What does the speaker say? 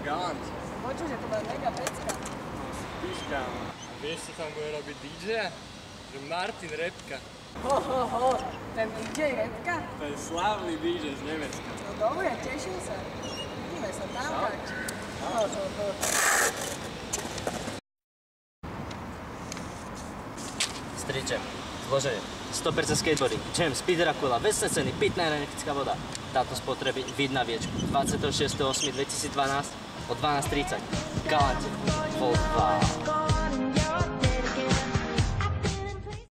Galant. Počuj, že to bude mega pecka. No, spíš, kámo. A vieš, čo tam bude robiť DJ? Že Martin Repka. Ho, ten DJ Repka? To je slávny DJ z Nemecka. No dobre, teším sa. Vidíme sa tam, kači. Striček, zloženie, 100% skateboarding, jam, speedrakula, vecné ceny, pitná energetická voda. Táto spotreby vid na viečku 26.8.2012 o 12:30. Galante, Volt 2.